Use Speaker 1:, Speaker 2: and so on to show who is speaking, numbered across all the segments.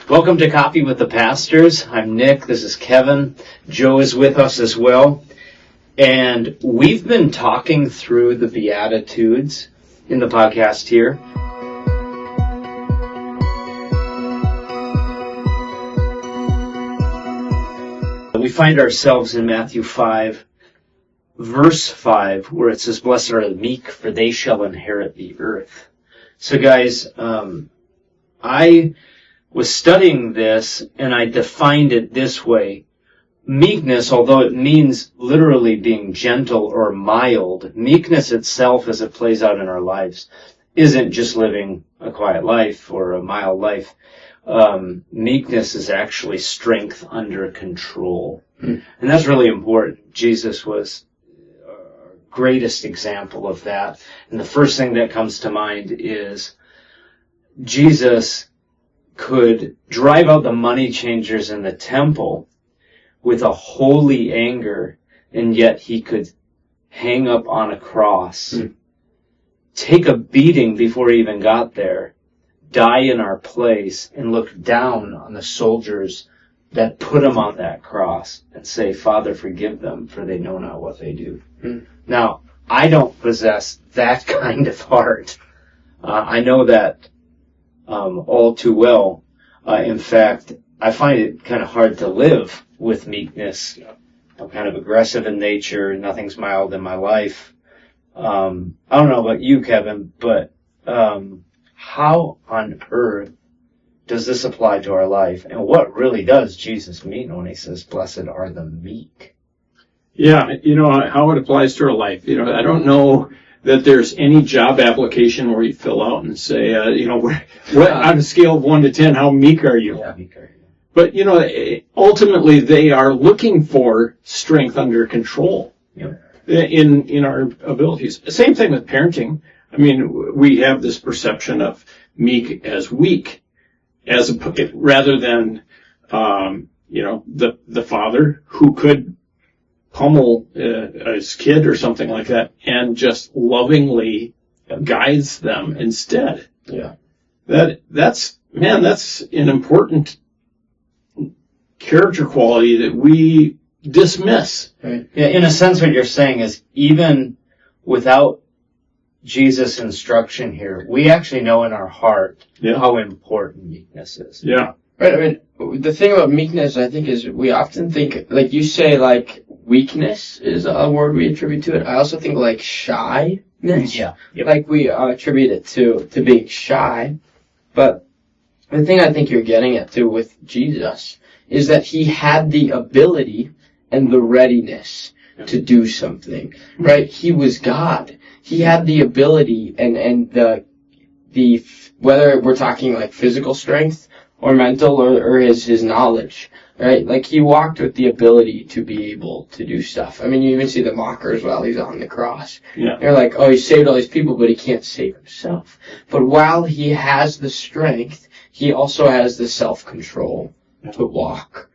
Speaker 1: Welcome to Coffee with the Pastors. I'm Nick. This is Kevin. Joe is with us as well. And we've been talking through the Beatitudes in the podcast here. We find ourselves in Matthew 5, verse 5, where it says, "Blessed are the meek, for they shall inherit the earth." So guys, I was studying this, and I defined it this way. Meekness, although it means literally being gentle or mild, meekness itself, as it plays out in our lives, isn't just living a quiet life or a mild life. Meekness is actually strength under control. And that's really important. Jesus was our greatest example of that. And the first thing that comes to mind is Jesus could drive out the money changers in the temple with a holy anger, and yet he could hang up on a cross, take a beating before he even got there, die in our place, and look down on the soldiers that put him on that cross and say, "Father, forgive them, for they know not what they do." Now, I don't possess that kind of heart. I know that all too well. In fact, I find it kind of hard to live with meekness. I'm kind of aggressive in nature. Nothing's mild in my life. I don't know about you, Kevin, but how on earth does this apply to our life? And what really does Jesus mean when he says, "Blessed are the meek"?
Speaker 2: Yeah, how it applies to our life. I don't know that there's any job application where you fill out and say, what on a scale of 1 to 10, how meek are you?
Speaker 1: Yeah, meek are you?
Speaker 2: But, ultimately they are looking for strength under control in our abilities. Same thing with parenting. I mean, we have this perception of meek as weak, rather than, the father who could pummel his kid or something like that and just lovingly guides them instead.
Speaker 1: Yeah.
Speaker 2: That's an important character quality that we dismiss.
Speaker 1: Right. Yeah, in a sense, what you're saying is even without Jesus' instruction here, we actually know in our heart how important meekness is.
Speaker 2: Yeah.
Speaker 3: Right. I mean, the thing about meekness, I think, is we often think, like you say, like weakness is a word we attribute to it. I also think like shyness.
Speaker 1: Yeah. Yep.
Speaker 3: Like we attribute it to being shy. But the thing I think you're getting at too with Jesus is that he had the ability and the readiness to do something. Right? He was God. He had the ability and the whether we're talking like physical strength or mental or his knowledge, right? Like he walked with the ability to be able to do stuff. I mean, you even see the mockers while he's on the cross.
Speaker 2: Yeah.
Speaker 3: They're like, oh, he saved all these people, but he can't save himself. But while he has the strength, he also has the self-control to walk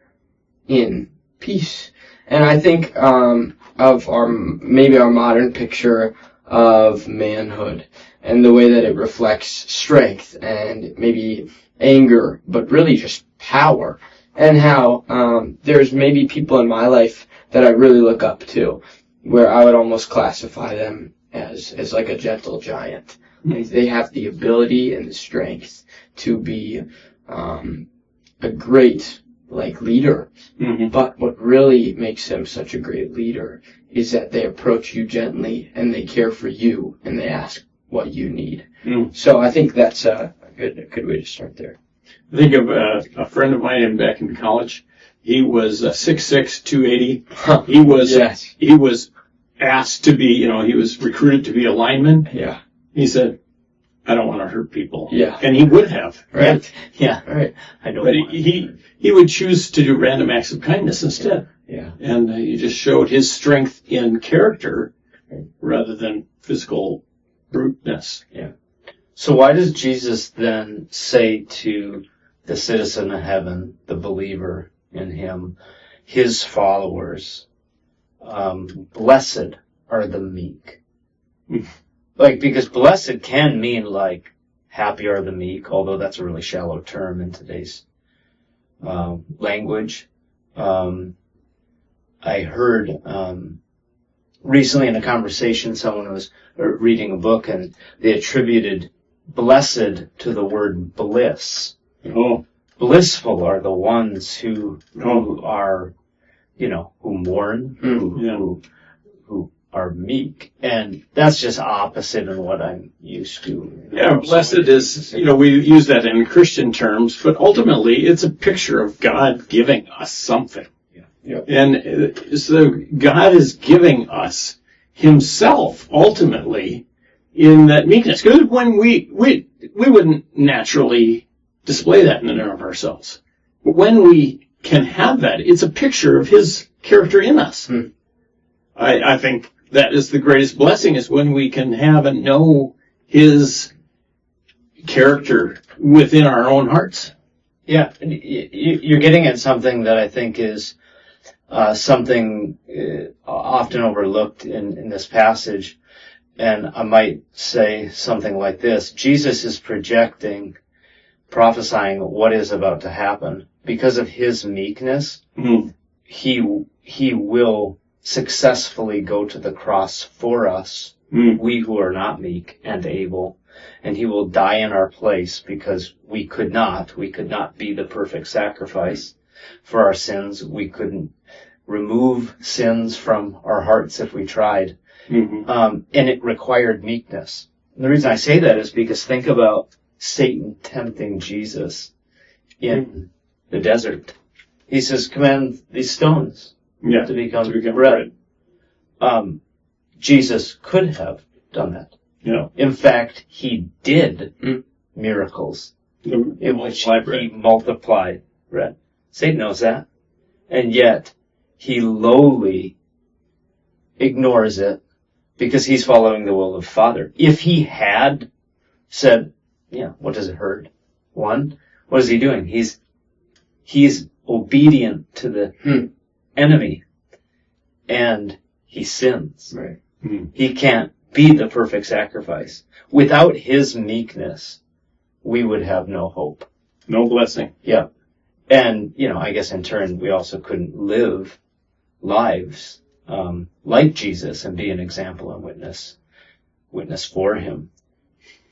Speaker 3: in peace. And I think of our modern picture of manhood and the way that it reflects strength and maybe anger, but really just power, and how there's maybe people in my life that I really look up to, where I would almost classify them as like a gentle giant. They have the ability and the strength to be a great leader. But what really makes them such a great leader is that they approach you gently and they care for you and they ask what you need. So I think that's a good way to start there.
Speaker 2: I think of a friend of mine back in college. He was 6'6", 280. He was asked to be, he was recruited to be a lineman.
Speaker 3: Yeah.
Speaker 2: He said, "I don't want to hurt people."
Speaker 3: Yeah.
Speaker 2: And he would have.
Speaker 3: Right.
Speaker 1: Yeah.
Speaker 3: Right.
Speaker 1: I don't
Speaker 2: But
Speaker 1: want
Speaker 2: he would choose to do random acts of kindness instead.
Speaker 3: Yeah.
Speaker 2: And he just showed his strength in character rather than physical bruteness.
Speaker 3: Yeah.
Speaker 1: So why does Jesus then say to the citizen of heaven, the believer in him, his followers, blessed are the meek? Because blessed can mean happy are the meek, although that's a really shallow term in today's language. I heard recently in a conversation, someone was reading a book and they attributed blessed to the word bliss.
Speaker 2: Oh.
Speaker 1: Blissful are the ones who are, who mourn, who are meek. And that's just opposite in what I'm used to.
Speaker 2: Yeah, blessed is, we use that in Christian terms, but ultimately it's a picture of God giving us something.
Speaker 1: Yeah.
Speaker 2: And so God is giving us himself ultimately in that meekness. Because when we wouldn't naturally display that in and of ourselves. But when we can have that, it's a picture of his character in us. I think that is the greatest blessing, is when we can have and know his character within our own hearts.
Speaker 1: Yeah, you're getting at something that I think is something often overlooked in this passage. And I might say something like this. Jesus is prophesying what is about to happen. Because of his meekness, he will successfully go to the cross for us, we who are not meek and able, and he will die in our place because we could not be the perfect sacrifice for our sins. We couldn't remove sins from our hearts if we tried. And it required meekness. And the reason I say that is because think about Satan tempting Jesus in the desert. He says, command these stones to become bread. Jesus could have done that.
Speaker 2: Yeah.
Speaker 1: In fact, he did miracles in which he multiplied bread. Satan knows that. And yet, he lowly ignores it because he's following the will of the Father. If he had said, what does it hurt? One, what is he doing? He's obedient to the enemy, and he sins.
Speaker 3: Right.
Speaker 1: He can't be the perfect sacrifice. Without his meekness, we would have no hope.
Speaker 2: No blessing.
Speaker 1: Yeah. And, I guess in turn, we also couldn't live lives like Jesus and be an example and witness for him.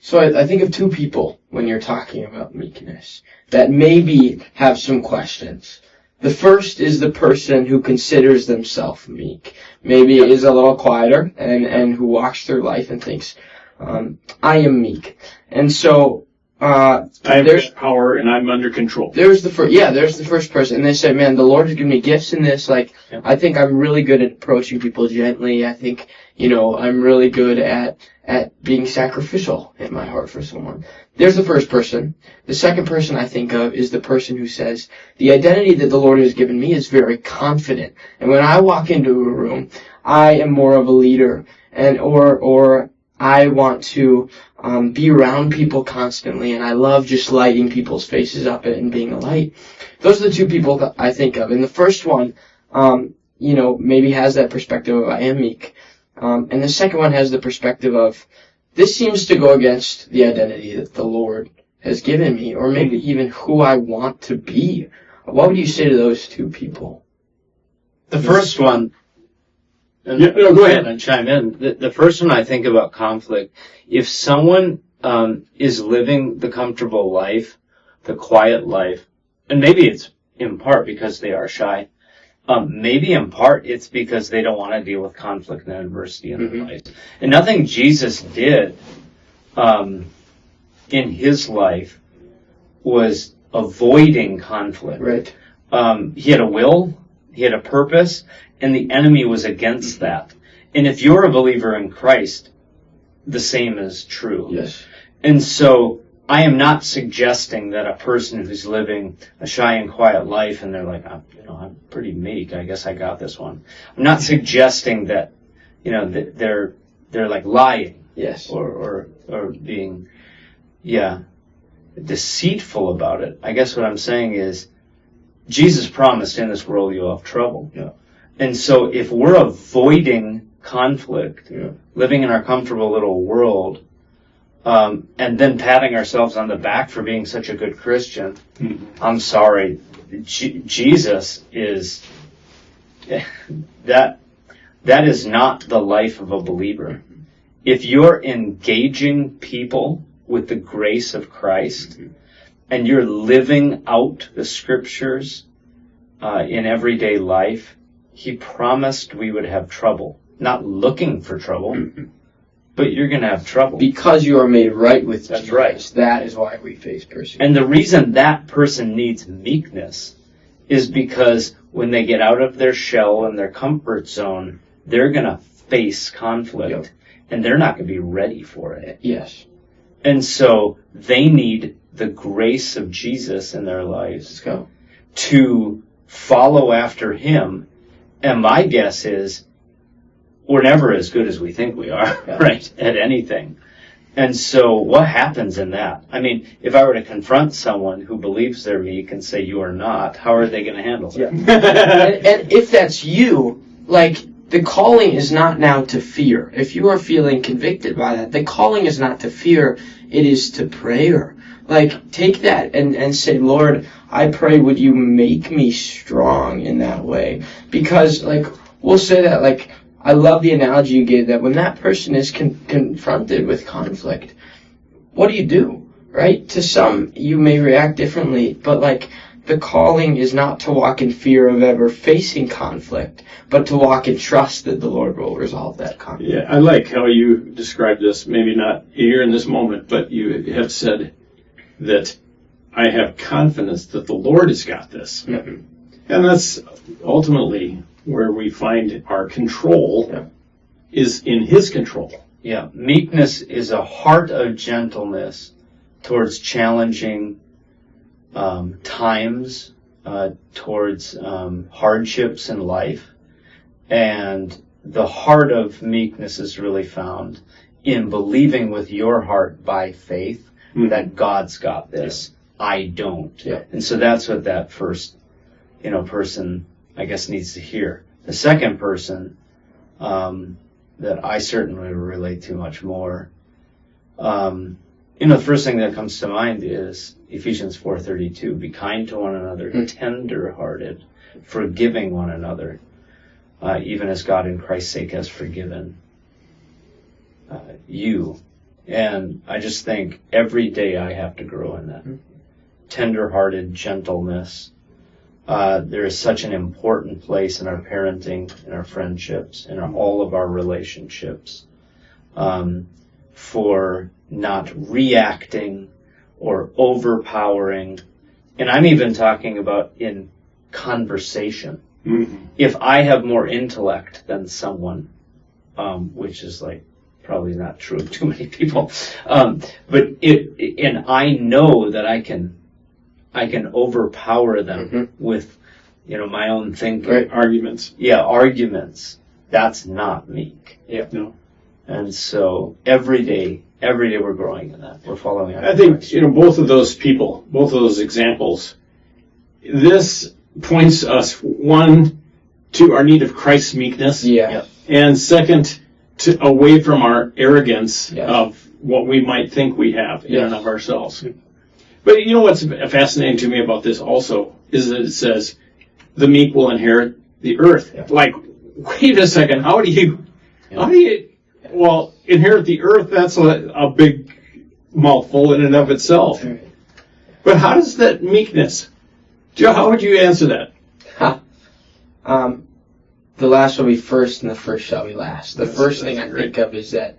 Speaker 3: So I think of two people when you're talking about meekness that maybe have some questions. The first is the person who considers themselves meek. Maybe is a little quieter and who walks through life and thinks, I am meek. And so,
Speaker 2: I have power and I'm under control.
Speaker 3: There's the first person. And they say, man, the Lord has given me gifts in this. I think I'm really good at approaching people gently. I think, I'm really good at being sacrificial in my heart for someone. There's the first person. The second person I think of is the person who says, the identity that the Lord has given me is very confident. And when I walk into a room, I am more of a leader or I want to be around people constantly, and I love just lighting people's faces up and being a light. Those are the two people that I think of. And the first one, maybe has that perspective of I am meek. And the second one has the perspective of this seems to go against the identity that the Lord has given me, or maybe even who I want to be. What would you say to those two people?
Speaker 1: The first one,
Speaker 2: go ahead
Speaker 1: and chime in. The first one I think about conflict. If someone is living the comfortable life, the quiet life, and maybe it's in part because they are shy, maybe in part it's because they don't want to deal with conflict and adversity in their life. And nothing Jesus did in his life was avoiding conflict.
Speaker 3: Right.
Speaker 1: He had a will, he had a purpose, and the enemy was against that. And if you're a believer in Christ, the same is true.
Speaker 3: Yes.
Speaker 1: And so I am not suggesting that a person who's living a shy and quiet life and they're like, I'm pretty meek, I guess I got this one. I'm not suggesting that, that they're like lying.
Speaker 3: Yes.
Speaker 1: Or being, deceitful about it. I guess what I'm saying is Jesus promised in this world you'll have trouble.
Speaker 2: Yeah.
Speaker 1: And so if we're avoiding conflict, living in our comfortable little world, and then patting ourselves on the back for being such a good Christian, I'm sorry, Jesus is that is not the life of a believer. If you're engaging people with the grace of Christ and you're living out the scriptures in everyday life, he promised we would have trouble. Not looking for trouble, but you're going to have trouble.
Speaker 3: Because you are made right with
Speaker 1: That's
Speaker 3: Jesus.
Speaker 1: right.
Speaker 3: That is why we face persecution.
Speaker 1: And the reason that person needs meekness is because when they get out of their shell and their comfort zone, they're going to face conflict.
Speaker 3: Yep.
Speaker 1: And they're not going to be ready for it.
Speaker 3: Yes.
Speaker 1: And so they need the grace of Jesus in their lives.
Speaker 3: Let's go.
Speaker 1: To follow after him. And my guess is we're never as good as we think we are, right, at anything. And so what happens in that? I mean, if I were to confront someone who believes they're meek and say you are not, how are they going to handle that?
Speaker 3: And if that's you, like, the calling is not now to fear. If you are feeling convicted by that, the calling is not to fear, it is to prayer. Like, take that and say, Lord, I pray, would you make me strong in that way? Because, like, we'll say that, like, I love the analogy you gave that when that person is confronted with conflict, what do? Right? To some, you may react differently, but, like, the calling is not to walk in fear of ever facing conflict, but to walk in trust that the Lord will resolve that conflict.
Speaker 2: Yeah, I like how you described this, maybe not here in this moment, but you have said that I have confidence that the Lord has got this.
Speaker 3: Yep.
Speaker 2: And that's ultimately where we find our control is in his control.
Speaker 1: Yeah, meekness is a heart of gentleness towards challenging times, towards hardships in life. And the heart of meekness is really found in believing with your heart by faith that God's got this. I don't.
Speaker 3: Yeah.
Speaker 1: And so that's what that first, person, I guess, needs to hear. The second person, that I certainly relate to much more, the first thing that comes to mind is Ephesians 4:32. Be kind to one another, tender-hearted, forgiving one another, even as God in Christ's sake has forgiven you. And I just think every day I have to grow in that. Tender-hearted gentleness. There is such an important place in our parenting, in our friendships, in all of our relationships, for not reacting or overpowering. And I'm even talking about in conversation. If I have more intellect than someone, which is like probably not true of too many people, but I know that I can overpower them with, my own thinking.
Speaker 2: Right. Arguments.
Speaker 1: Yeah, arguments. That's not meek.
Speaker 2: Yeah. No.
Speaker 1: And so every day we're growing in that. We're following out.
Speaker 2: I think, both of those people, both of those examples, this points us, one, to our need of Christ's meekness.
Speaker 3: Yeah.
Speaker 2: And second, away from our arrogance of what we might think we have in and of ourselves. But what's fascinating to me about this also is that it says the meek will inherit the earth. Yeah. Like, wait a second, how do you inherit the earth? That's a big mouthful in and of itself. Right. But how does that meekness, Joe, how would you answer that?
Speaker 3: The last shall be first and the first shall be last. The first thing I think of is that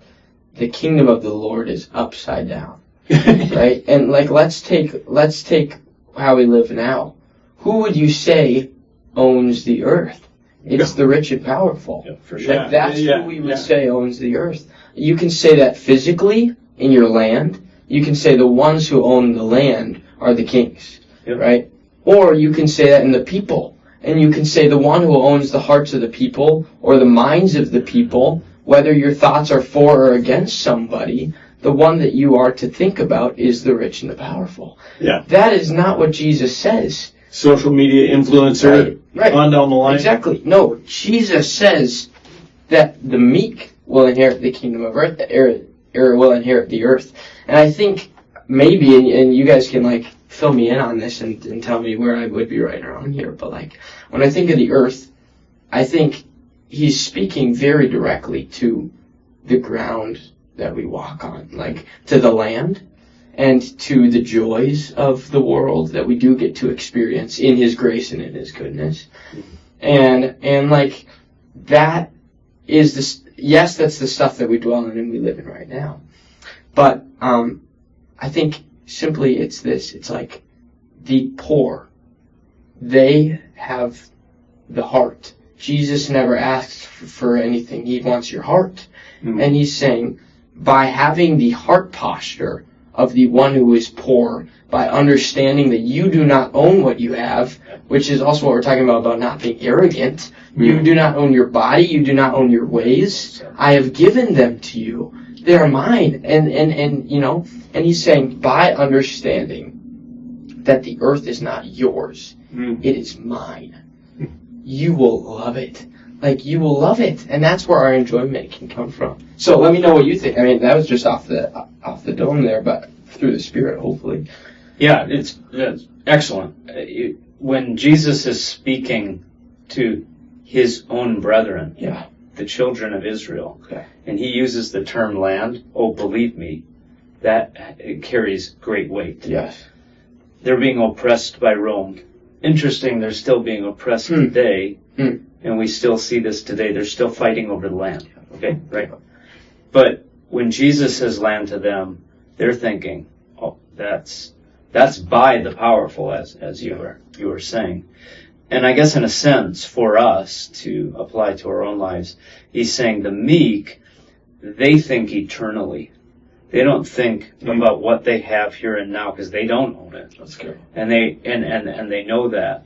Speaker 3: the kingdom of the Lord is upside down. Right? And let's take how we live now. Who would you say owns the earth? It's the rich and powerful.
Speaker 1: Yeah, for sure.
Speaker 3: That's who we would say owns the earth. You can say that physically in your land. You can say the ones who own the land are the kings. Yep. Right? Or you can say that in the people. And you can say the one who owns the hearts of the people or the minds of the people, whether your thoughts are for or against somebody, the one that you are to think about is the rich and the powerful.
Speaker 2: Yeah.
Speaker 3: That is not what Jesus says.
Speaker 2: Social media influencer,
Speaker 3: right.
Speaker 2: On down the line.
Speaker 3: Exactly. No, Jesus says that the meek will inherit the kingdom of earth, will inherit the earth. And I think maybe, and you guys can fill me in on this and tell me where I would be right or wrong here. But like when I think of the earth, I think he's speaking very directly to the ground that we walk on, like to the land and to the joys of the world that we do get to experience in his grace and in his goodness. And like that is this, yes, that's the stuff that we dwell in and we live in right now. But I think simply it's this, it's like the poor, they have the heart. Jesus never asks for anything. He wants your heart. And he's saying, by having the heart posture of the one who is poor, by understanding that you do not own what you have, which is also what we're talking about not being arrogant. You do not own your body. You do not own your ways. I have given them to you. They are mine. And you know, and he's saying, by understanding that the earth is not yours, it is mine. You will love it. Like, you will love it. And that's where our enjoyment can come from. So let me know what you think. I mean, that was just off the dome there, but through the Spirit, hopefully.
Speaker 1: Yeah, it's excellent. When Jesus is speaking to his own brethren, the children of Israel, and he uses the term land, oh, believe me, that it carries great weight.
Speaker 3: Yes.
Speaker 1: They're being oppressed by Rome. Interesting, they're still being oppressed today, and we still see this today. They're still fighting over the land. Okay, right? But when Jesus says land to them, they're thinking, oh, that's by the powerful, as you were saying. And I guess in a sense, for us to apply to our own lives, he's saying the meek, they think eternally. They don't think about what they have here and now because they don't own it.
Speaker 3: That's good.
Speaker 1: And they know that.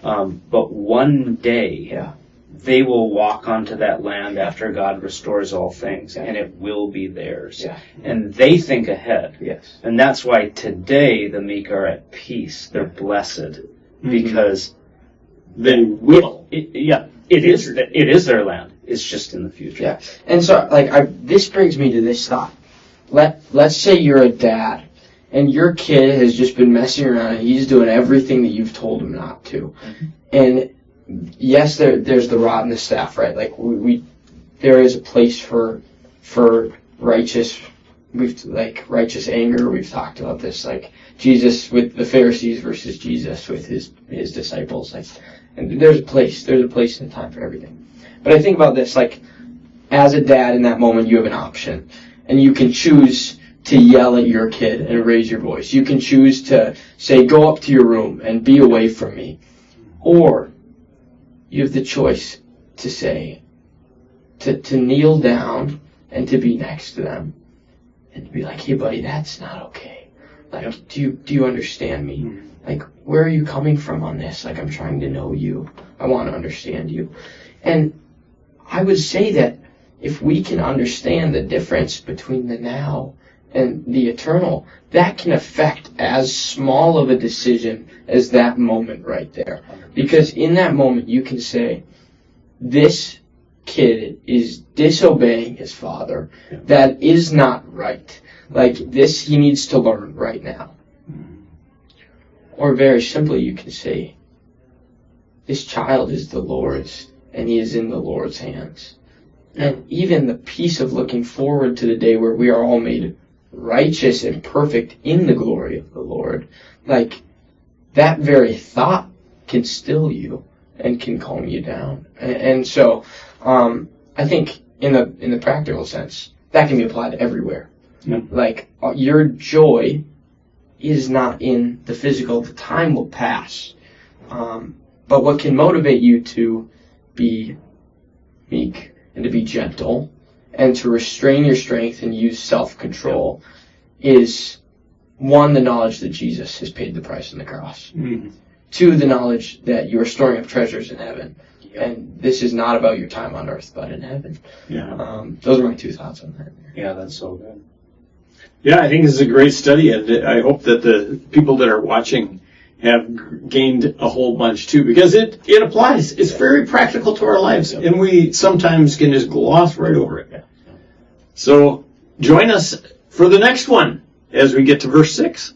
Speaker 1: But one day, they will walk onto that land after God restores all things, and it will be theirs.
Speaker 3: Yeah.
Speaker 1: And they think ahead.
Speaker 3: Yes.
Speaker 1: And that's why today the meek are at peace. They're blessed because
Speaker 2: they will.
Speaker 1: It is their land. It's just in the future.
Speaker 3: Yeah. And so, like, this brings me to this thought. Let's say you're a dad, and your kid has just been messing around, and he's doing everything that you've told him not to. And yes, there's the rod and the staff, right? Like there is a place for righteous anger. We've talked about this, like Jesus with the Pharisees versus Jesus with his disciples. Like, and there's a place and a time for everything. But I think about this, like, as a dad in that moment, you have an option, and you can choose to yell at your kid and raise your voice. You can choose to say, go up to your room and be away from me. Or you have the choice to say, to kneel down and to be next to them and to be like, hey buddy, that's not okay. Like, do you understand me? Like, where are you coming from on this? Like, I'm trying to know you. I want to understand you. And I would say that if we can understand the difference between the now and the eternal, that can affect as small of a decision as that moment right there. Because in that moment, you can say, this kid is disobeying his father. That is not right. Like, this he needs to learn right now. Or very simply, you can say, this child is the Lord's, and he is in the Lord's hands. And even the peace of looking forward to the day where we are all made righteous and perfect in the glory of the Lord, like, that very thought can still you and can calm you down. And so, I think in the practical sense, that can be applied everywhere. Like, your joy is not in the physical. The time will pass. But what can motivate you to be meek and to be gentle and to restrain your strength and use self-control is, one, the knowledge that Jesus has paid the price on the cross. Two, the knowledge that you are storing up treasures in heaven. And this is not about your time on earth, but in heaven. Those are my two thoughts on that.
Speaker 1: Yeah, that's so good.
Speaker 2: Yeah, I think this is a great study, and I hope that the people that are watching have gained a whole bunch too, because it applies. It's very practical to our lives, and we sometimes can just gloss right over it. So join us for the next one as we get to verse 6.